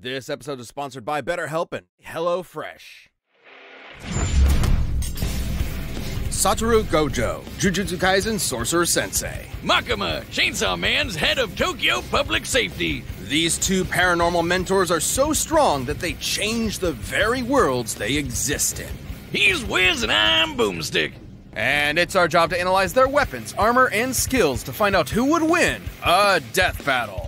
This episode is sponsored by BetterHelp and HelloFresh. Satoru Gojo, Jujutsu Kaisen Sorcerer Sensei. Makima, Chainsaw Man's head of Tokyo Public Safety. These two paranormal mentors are so strong that they change the very worlds they exist in. He's Wiz and I'm Boomstick. And it's our job to analyze their weapons, armor, and skills to find out who would win a death battle.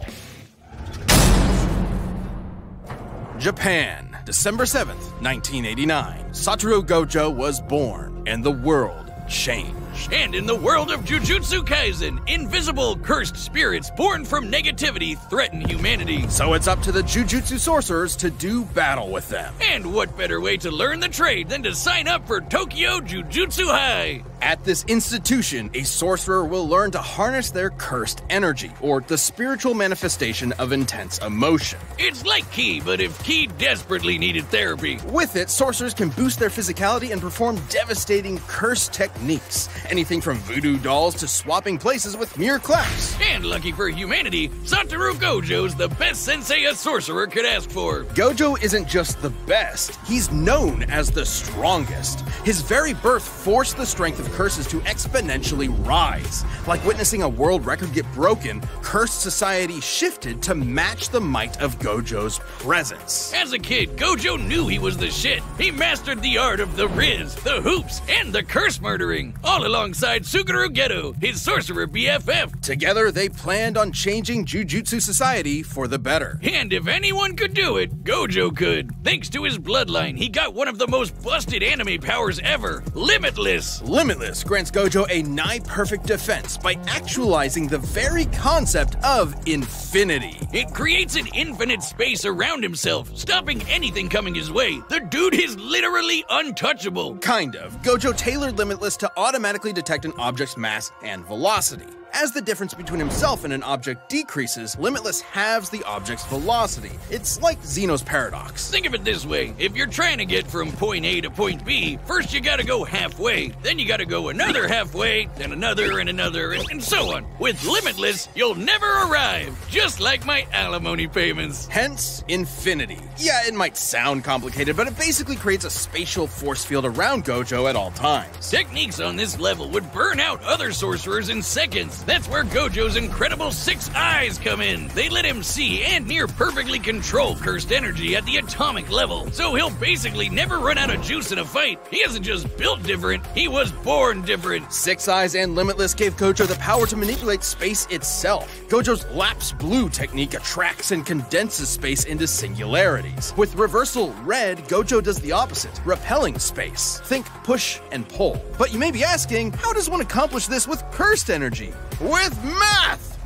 Japan, December 7th, 1989. Satoru Gojo was born, and the world changed. And in the world of Jujutsu Kaisen, invisible, cursed spirits born from negativity threaten humanity. So it's up to the Jujutsu sorcerers to do battle with them. And what better way to learn the trade than to sign up for Tokyo Jujutsu High? At this institution, a sorcerer will learn to harness their cursed energy, or the spiritual manifestation of intense emotion. It's like Ki, but if Ki desperately needed therapy. With it, sorcerers can boost their physicality and perform devastating curse techniques. Anything from voodoo dolls to swapping places with mere claps. And lucky for humanity, Satoru Gojo's the best sensei a sorcerer could ask for. Gojo isn't just the best, he's known as the strongest. His very birth forced the strength of curses to exponentially rise. Like witnessing a world record get broken, cursed society shifted to match the might of Gojo's presence. As a kid, Gojo knew he was the shit. He mastered the art of the riz, the hoops, and the curse murdering, all alongside Suguru Geto, his sorcerer BFF. Together, they planned on changing Jujutsu society for the better. And if anyone could do it, Gojo could. Thanks to his bloodline, he got one of the most busted anime powers ever, Limitless. Limitless grants Gojo a nigh-perfect defense by actualizing the very concept of infinity. It creates an infinite space around himself, stopping anything coming his way. The dude is literally untouchable. Kind of. Gojo tailored Limitless to automatically detect an object's mass and velocity. As the difference between himself and an object decreases, Limitless halves the object's velocity. It's like Zeno's paradox. Think of it this way. If you're trying to get from point A to point B, first you gotta go halfway, then you gotta go another halfway, then another and another, and so on. With Limitless, you'll never arrive, just like my alimony payments. Hence, infinity. Yeah, it might sound complicated, but it basically creates a spatial force field around Gojo at all times. Techniques on this level would burn out other sorcerers in seconds. That's where Gojo's incredible 6 eyes come in. They let him see and near perfectly control cursed energy at the atomic level, so he'll basically never run out of juice in a fight. He isn't just built different, he was born different. 6 Eyes and Limitless gave Gojo the power to manipulate space itself. Gojo's Lapse Blue technique attracts and condenses space into singularities. With Reversal Red, Gojo does the opposite, repelling space. Think push and pull. But you may be asking, how does one accomplish this with cursed energy? With math!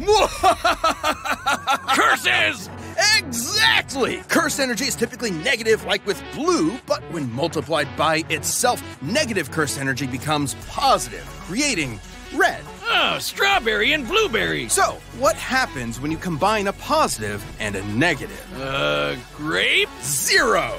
Curses! Exactly! Cursed energy is typically negative like with blue, but when multiplied by itself, negative cursed energy becomes positive, creating red. Oh, strawberry and blueberry. So, what happens when you combine a positive and a negative? Grape? 0!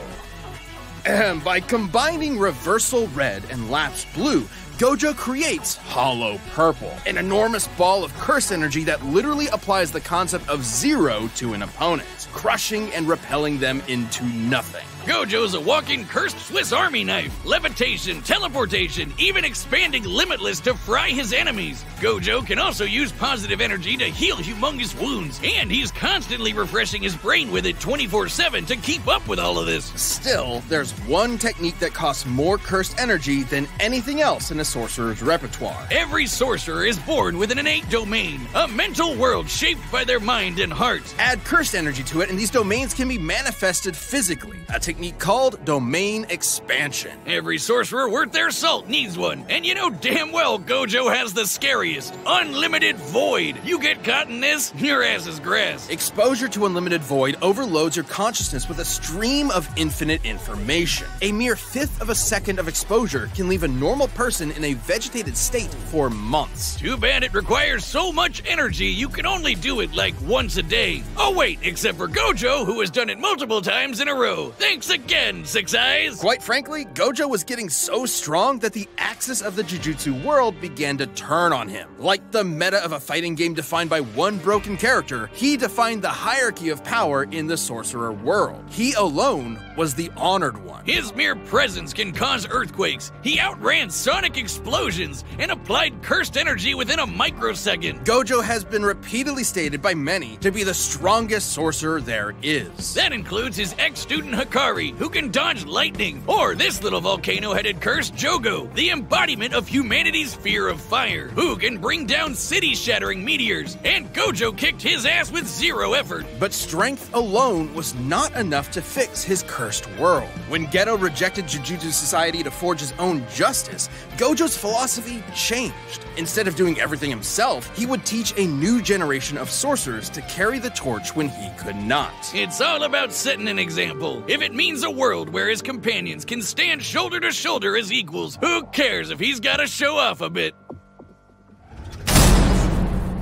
By combining Reversal Red and Lapse Blue, Gojo creates Hollow Purple, an enormous ball of curse energy that literally applies the concept of zero to an opponent, crushing and repelling them into nothing. Gojo's a walking cursed Swiss Army knife. Levitation, teleportation, even expanding Limitless to fry his enemies. Gojo can also use positive energy to heal humongous wounds, and he's constantly refreshing his brain with it 24/7 to keep up with all of this. Still, there's one technique that costs more cursed energy than anything else in a sorcerer's repertoire. Every sorcerer is born with an innate domain, a mental world shaped by their mind and heart. Add cursed energy to it, and these domains can be manifested physically. A technique called domain expansion. Every sorcerer worth their salt needs one, and you know damn well Gojo has the scariest, unlimited void. You get caught in this, your ass is grass. Exposure to unlimited void overloads your consciousness with a stream of infinite information. A mere 1/5 of a second of exposure can leave a normal person in a vegetated state for months. Too bad it requires so much energy you can only do it like once a day. Oh wait, except for Gojo, who has done it multiple times in a row. Thanks again, Six Eyes! Quite frankly, Gojo was getting so strong that the axis of the Jujutsu world began to turn on him. Like the meta of a fighting game defined by one broken character, he defined the hierarchy of power in the sorcerer world. He alone was the honored one. His mere presence can cause earthquakes. He outran sonic explosions and applied cursed energy within a microsecond. Gojo has been repeatedly stated by many to be the strongest sorcerer there is. That includes his ex-student Hikari, who can dodge lightning, or this little volcano-headed curse Jogo, the embodiment of humanity's fear of fire, who can bring down city-shattering meteors, and Gojo kicked his ass with zero effort. But strength alone was not enough to fix his cursed world. When Geto rejected Jujutsu Society to forge his own justice, Gojo's philosophy changed. Instead of doing everything himself, he would teach a new generation of sorcerers to carry the torch when he could not. It's all about setting an example. If it means a world where his companions can stand shoulder to shoulder as equals, who cares if he's gotta show off a bit?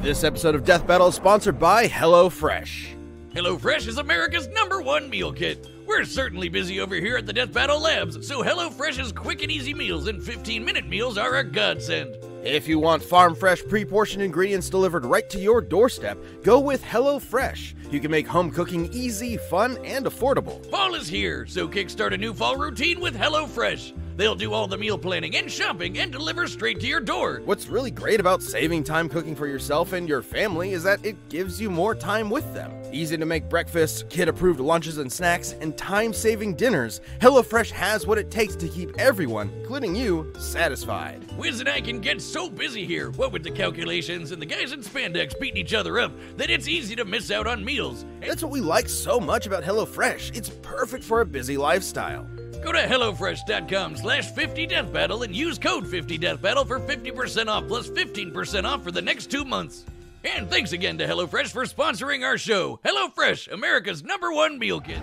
This episode of Death Battle is sponsored by HelloFresh. HelloFresh is America's #1 meal kit. We're certainly busy over here at the Death Battle Labs, so HelloFresh's quick and easy meals and 15-minute meals are a godsend. If you want farm-fresh, pre-portioned ingredients delivered right to your doorstep, go with HelloFresh. You can make home cooking easy, fun, and affordable. Fall is here, so kickstart a new fall routine with HelloFresh. They'll do all the meal planning and shopping and deliver straight to your door. What's really great about saving time cooking for yourself and your family is that it gives you more time with them. Easy to make breakfasts, kid-approved lunches and snacks, and time-saving dinners, HelloFresh has what it takes to keep everyone, including you, satisfied. Wiz and I can get so busy here, what with the calculations and the guys in spandex beating each other up, that it's easy to miss out on meals. That's what we like so much about HelloFresh. It's perfect for a busy lifestyle. Go to HelloFresh.com/50deathbattle and use code 50deathbattle for 50% off plus 15% off for the next 2 months. And thanks again to HelloFresh for sponsoring our show. HelloFresh, America's #1 meal kit.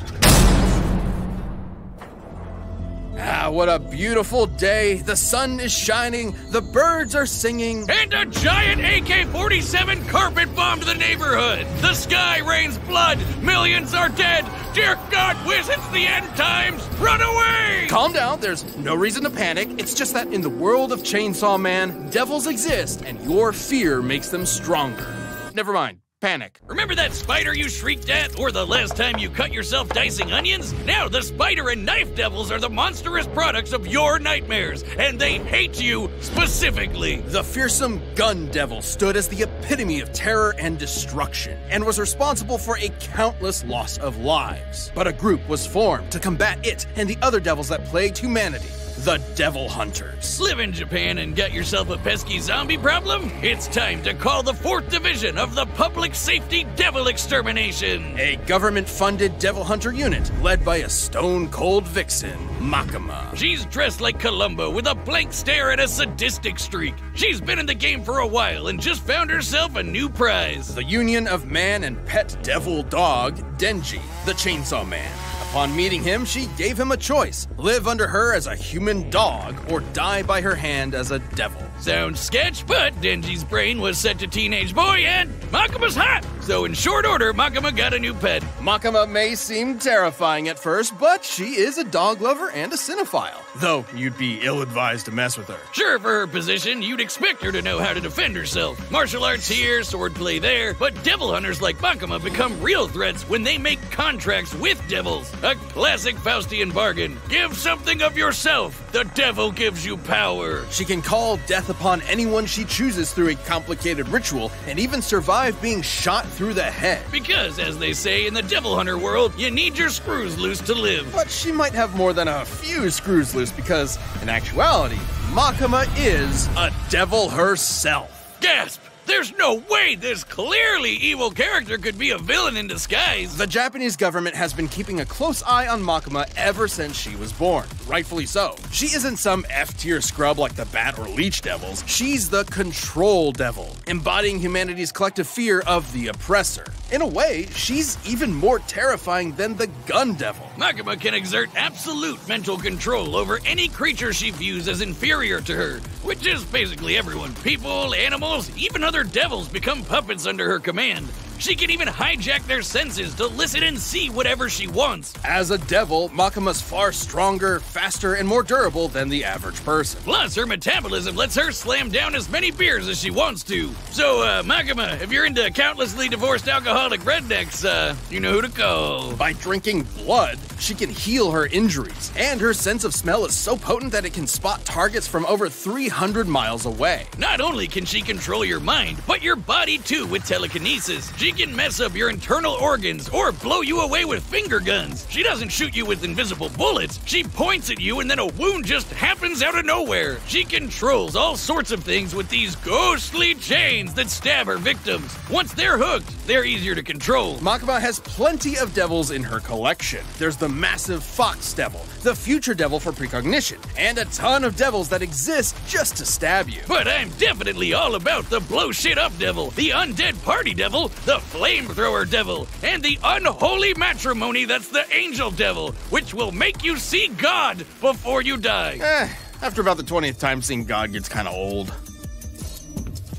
What a beautiful day. The sun is shining, the birds are singing, and a giant AK-47 carpet bombed the neighborhood. The sky rains blood, millions are dead. Dear God, Wiz, it's the end times. Run away! Calm down, there's no reason to panic. It's just that in the world of Chainsaw Man, devils exist, and your fear makes them stronger. Never mind. Panic. Remember that spider you shrieked at, or the last time you cut yourself dicing onions? Now the spider and knife devils are the monstrous products of your nightmares, and they hate you specifically. The fearsome gun devil stood as the epitome of terror and destruction, and was responsible for a countless loss of lives. But a group was formed to combat it and the other devils that plagued humanity. The Devil Hunters. Live in Japan and got yourself a pesky zombie problem? It's time to call the 4th Division of the Public Safety Devil Extermination. A government-funded devil hunter unit led by a stone-cold vixen, Makima. She's dressed like Columbo with a blank stare and a sadistic streak. She's been in the game for a while and just found herself a new prize. The union of man and pet devil dog, Denji, the Chainsaw Man. Upon meeting him, she gave him a choice: live under her as a human dog or die by her hand as a devil. Sounds sketch, but Denji's brain was set to teenage boy and Makima's hot! So in short order, Makima got a new pet. Makima may seem terrifying at first, but she is a dog lover and a cinephile. Though you'd be ill-advised to mess with her. Sure, for her position, you'd expect her to know how to defend herself. Martial arts here, swordplay there, but devil hunters like Makima become real threats when they make contracts with devils. A classic Faustian bargain. Give something of yourself. The devil gives you power. She can call death upon anyone she chooses through a complicated ritual, and even survive being shot through the head. Because, as they say in the devil hunter world, you need your screws loose to live. But she might have more than a few screws loose because, in actuality, Makima is a devil herself. Gasp! There's no way this clearly evil character could be a villain in disguise. The Japanese government has been keeping a close eye on Makima ever since she was born. Rightfully so. She isn't some F-tier scrub like the Bat or Leech devils. She's the Control Devil, embodying humanity's collective fear of the oppressor. In a way, she's even more terrifying than the gun devil. Makima can exert absolute mental control over any creature she views as inferior to her, which is basically everyone. People, animals, even other devils become puppets under her command. She can even hijack their senses to listen and see whatever she wants. As a devil, Makima's far stronger, faster, and more durable than the average person. Plus, her metabolism lets her slam down as many beers as she wants to. So, Makima, if you're into countlessly divorced alcoholic rednecks, you know who to call. By drinking blood, she can heal her injuries, and her sense of smell is so potent that it can spot targets from over 300 miles away. Not only can she control your mind, but your body too with telekinesis. She can mess up your internal organs or blow you away with finger guns. She doesn't shoot you with invisible bullets. She points at you and then a wound just happens out of nowhere. She controls all sorts of things with these ghostly chains that stab her victims. Once they're hooked, they're easier to control. Makima has plenty of devils in her collection. There's the massive fox devil, the future devil for precognition, and a ton of devils that exist just to stab you. But I'm definitely all about the blow shit up devil, the undead party devil, the flamethrower devil, and the unholy matrimony that's the angel devil, which will make you see God before you die. After about the 20th time, seeing God gets kind of old.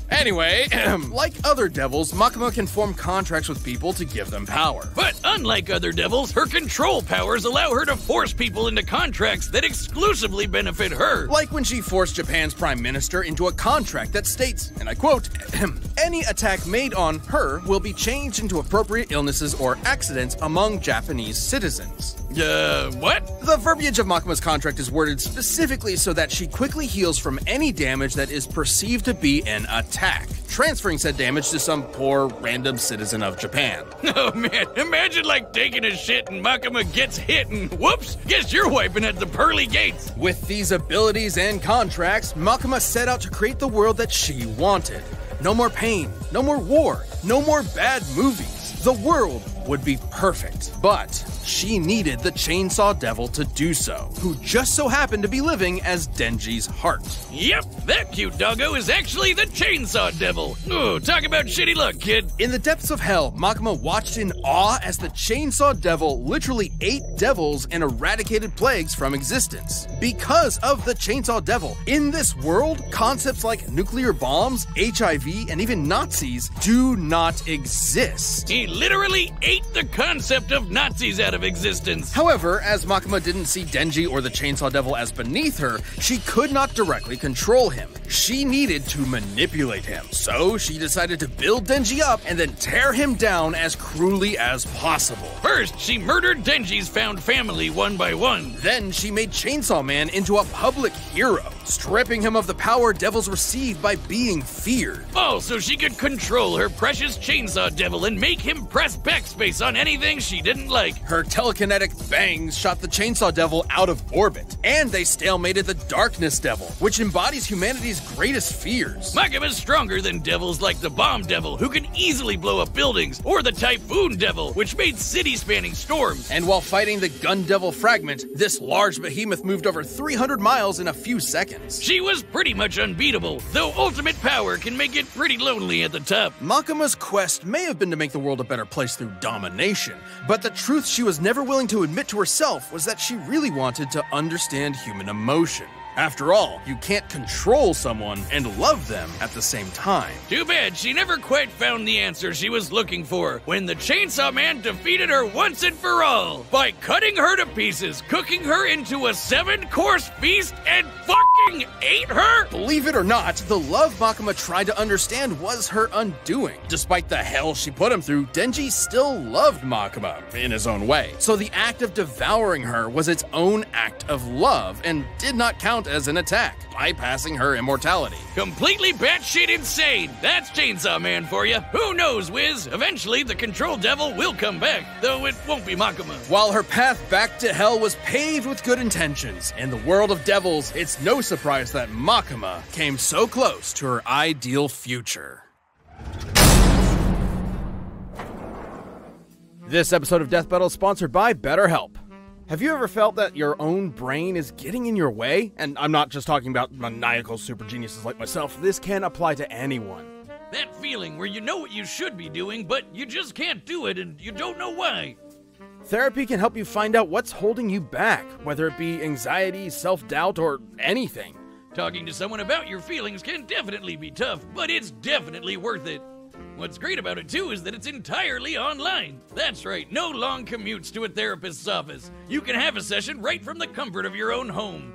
Anyway, like other devils, Makima can form contracts with people to give them power. But unlike other devils, her control powers allow her to force people into contracts that exclusively benefit her. Like when she forced Japan's prime minister into a contract that states, and I quote, any attack made on her will be changed into appropriate illnesses or accidents among Japanese citizens. What? The verbiage of Makima's contract is worded specifically so that she quickly heals from any damage that is perceived to be an attack, transferring said damage to some poor random citizen of Japan. Oh man, imagine like taking a shit and Makima gets hit and whoops, guess you're wiping at the pearly gates. With these abilities and contracts, Makima set out to create the world that she wanted. No more pain, no more war, no more bad movies. The world would be perfect, but she needed the Chainsaw Devil to do so, who just so happened to be living as Denji's heart. Yep, that cute doggo is actually the Chainsaw Devil. Oh, talk about shitty luck, kid. In the depths of hell, Makima watched in awe as the Chainsaw Devil literally ate devils and eradicated plagues from existence. Because of the Chainsaw Devil, in this world, concepts like nuclear bombs, HIV, and even Nazis do not exist. He literally ate the concept of Nazis out of existence. However, as Makima didn't see Denji or the Chainsaw Devil as beneath her, she could not directly control him. She needed to manipulate him. So she decided to build Denji up and then tear him down as cruelly as possible. First, she murdered Denji's found family one by one. Then she made Chainsaw Man into a public hero, stripping him of the power devils receive by being feared. Oh, so she could control her precious Chainsaw Devil and make him press backspace on anything she didn't like. Her telekinetic bangs shot the Chainsaw Devil out of orbit, and they stalemated the Darkness Devil, which embodies humanity's greatest fears. Makima's stronger than devils like the Bomb Devil, who can easily blow up buildings, or the Typhoon Devil, which made city-spanning storms. And while fighting the Gun Devil Fragment, this large behemoth moved over 300 miles in a few seconds. She was pretty much unbeatable, though ultimate power can make it pretty lonely at the top. Makima's quest may have been to make the world a better place through domination, but the truth she was never willing to admit to herself was that she really wanted to understand human emotion. After all, you can't control someone and love them at the same time. Too bad she never quite found the answer she was looking for when the Chainsaw Man defeated her once and for all by cutting her to pieces, cooking her into a 7-course feast, and fucking ate her? Believe it or not, the love Makima tried to understand was her undoing. Despite the hell she put him through, Denji still loved Makima in his own way. So the act of devouring her was its own act of love and did not count as an attack, bypassing her immortality. Completely batshit insane. That's Chainsaw Man for you. Who knows, Wiz? Eventually, the Control Devil will come back, though it won't be Makima. While her path back to hell was paved with good intentions, in the world of devils, it's no surprise that Makima came so close to her ideal future. This episode of Death Battle is sponsored by BetterHelp. Have you ever felt that your own brain is getting in your way? And I'm not just talking about maniacal super geniuses like myself. This can apply to anyone. That feeling where you know what you should be doing, but you just can't do it and you don't know why. Therapy can help you find out what's holding you back, whether it be anxiety, self-doubt, or anything. Talking to someone about your feelings can definitely be tough, but it's definitely worth it. What's great about it, too, is that it's entirely online. That's right, no long commutes to a therapist's office. You can have a session right from the comfort of your own home.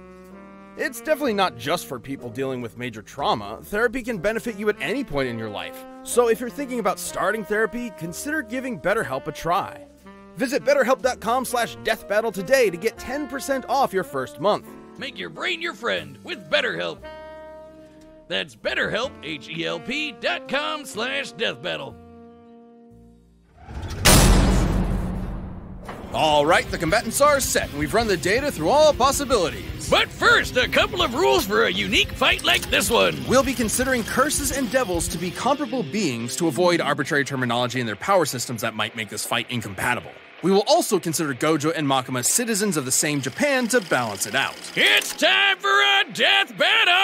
It's definitely not just for people dealing with major trauma. Therapy can benefit you at any point in your life. So if you're thinking about starting therapy, consider giving BetterHelp a try. Visit BetterHelp.com/deathbattle today to get 10% off your first month. Make your brain your friend with BetterHelp. That's BetterHelp, HELP.com/deathbattle. All right, the combatants are set, and we've run the data through all possibilities. But first, a couple of rules for a unique fight like this one. We'll be considering curses and devils to be comparable beings to avoid arbitrary terminology in their power systems that might make this fight incompatible. We will also consider Gojo and Makima citizens of the same Japan to balance it out. It's time for a death battle!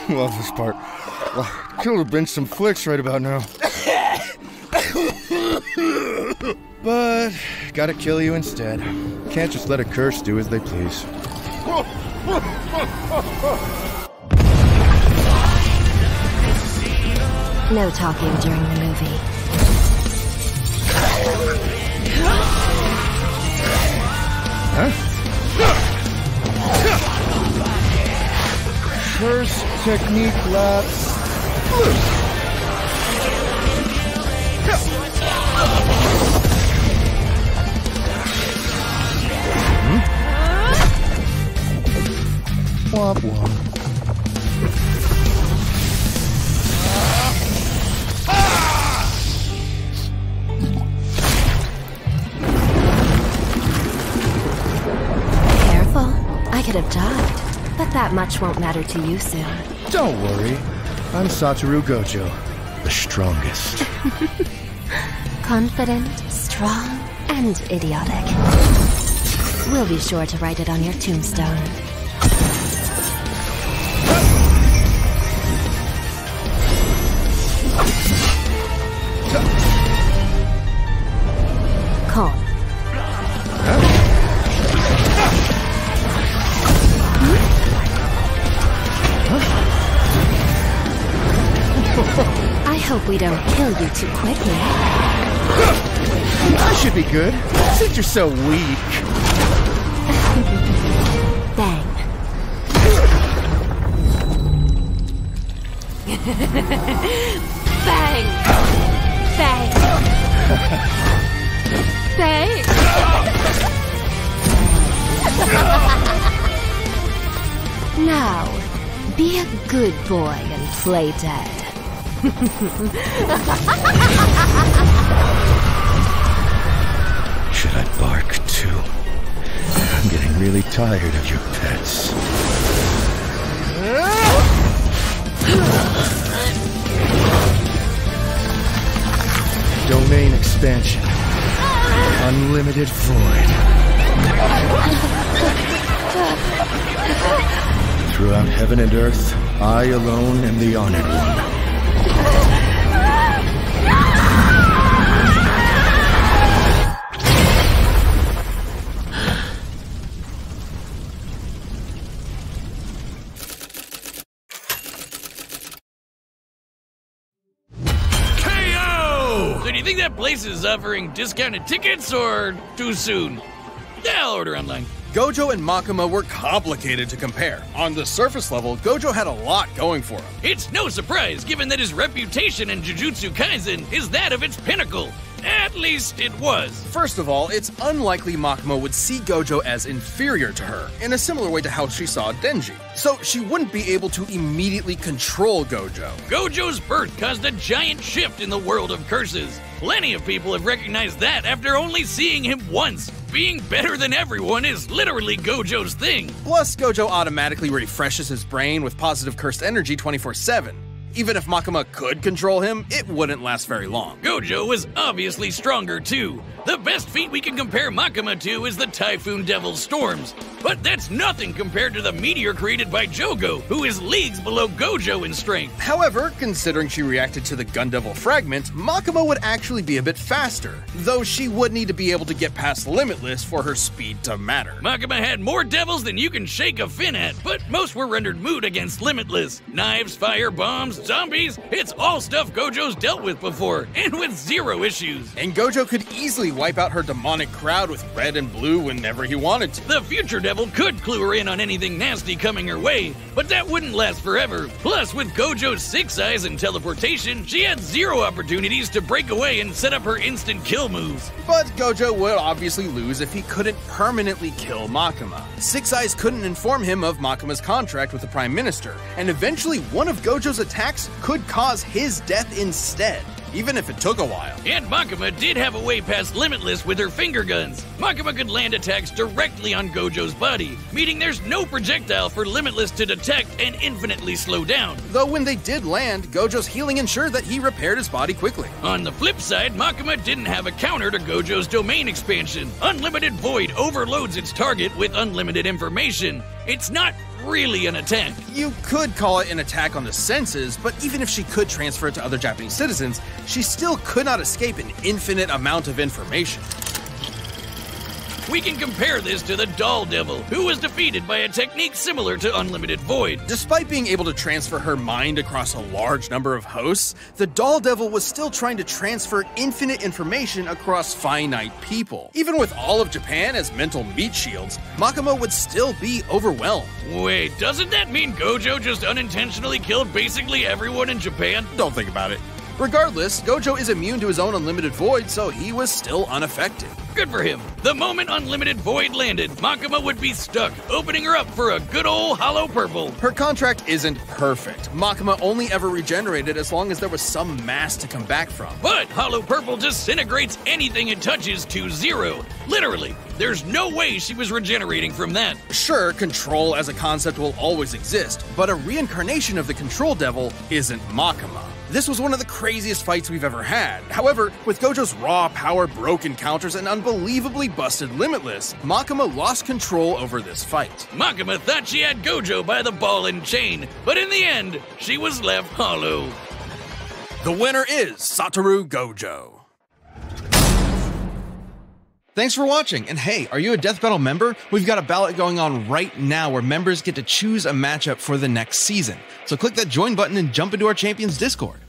Love this part. Could have been some flicks right about now. But gotta kill you instead. Can't just let a curse do as they please. No talking during the movie. Huh? Curse technique laps. Womp womp. Careful. I could have died. But that much won't matter to you soon. Don't worry. I'm Satoru Gojo, the strongest. Confident, strong, and idiotic. We'll be sure to write it on your tombstone. Calm. I hope we don't kill you too quickly. I should be good, since you're so weak. Bang. Bang! Bang! Bang! Now, be a good boy and play dead. Should I bark too? I'm getting really tired of your pets. Domain expansion. Unlimited void. Throughout heaven and earth, I alone am the honored one. So do you think that place is offering discounted tickets or too soon? Yeah, I'll order online. Gojo and Makima were complicated to compare. On the surface level, Gojo had a lot going for him. It's no surprise, given that his reputation in Jujutsu Kaisen is that of its pinnacle. At least it was. First of all, it's unlikely Makima would see Gojo as inferior to her, in a similar way to how she saw Denji. So she wouldn't be able to immediately control Gojo. Gojo's birth caused a giant shift in the world of curses. Plenty of people have recognized that after only seeing him once. Being better than everyone is literally Gojo's thing. Plus, Gojo automatically refreshes his brain with positive cursed energy 24/7. Even if Makima could control him, it wouldn't last very long. Gojo was obviously stronger too. The best feat we can compare Makima to is the Typhoon Devil's Storms. But that's nothing compared to the meteor created by Jogo, who is leagues below Gojo in strength. However, considering she reacted to the Gun Devil fragment, Makima would actually be a bit faster, though she would need to be able to get past Limitless for her speed to matter. Makima had more devils than you can shake a fin at, but most were rendered moot against Limitless. Knives, fire, bombs, zombies, it's all stuff Gojo's dealt with before, and with zero issues. And Gojo could easily wipe out her demonic crowd with red and blue whenever he wanted to. The future devil could clue her in on anything nasty coming her way, but that wouldn't last forever. Plus, with Gojo's 6 eyes and teleportation, she had zero opportunities to break away and set up her instant kill moves. But Gojo would obviously lose if he couldn't permanently kill Makima. 6 Eyes couldn't inform him of Makima's contract with the Prime Minister, and eventually one of Gojo's attacks could cause his death instead, even if it took a while. And Makima did have a way past Limitless with her finger guns. Makima could land attacks directly on Gojo's body, meaning there's no projectile for Limitless to detect and infinitely slow down. Though when they did land, Gojo's healing ensured that he repaired his body quickly. On the flip side, Makima didn't have a counter to Gojo's domain expansion. Unlimited Void overloads its target with unlimited information. It's not really an attack. You could call it an attack on the senses, but even if she could transfer it to other Japanese citizens, she still could not escape an infinite amount of information. We can compare this to the Doll Devil, who was defeated by a technique similar to Unlimited Void. Despite being able to transfer her mind across a large number of hosts, the Doll Devil was still trying to transfer infinite information across finite people. Even with all of Japan as mental meat shields, Makima would still be overwhelmed. Wait, doesn't that mean Gojo just unintentionally killed basically everyone in Japan? Don't think about it. Regardless, Gojo is immune to his own Unlimited Void, so he was still unaffected. Good for him. The moment Unlimited Void landed, Makima would be stuck, opening her up for a good old Hollow Purple. Her contract isn't perfect. Makima only ever regenerated as long as there was some mass to come back from. But Hollow Purple disintegrates anything it touches to zero. Literally, there's no way she was regenerating from that. Sure, control as a concept will always exist, but a reincarnation of the Control Devil isn't Makima. This was one of the craziest fights we've ever had. However, with Gojo's raw power, broken counters, and unbelievably busted Limitless, Makima lost control over this fight. Makima thought she had Gojo by the ball and chain, but in the end, she was left hollow. The winner is Satoru Gojo. Thanks for watching, and hey, are you a Death Battle member? We've got a ballot going on right now where members get to choose a matchup for the next season. So click that join button and jump into our Champions Discord.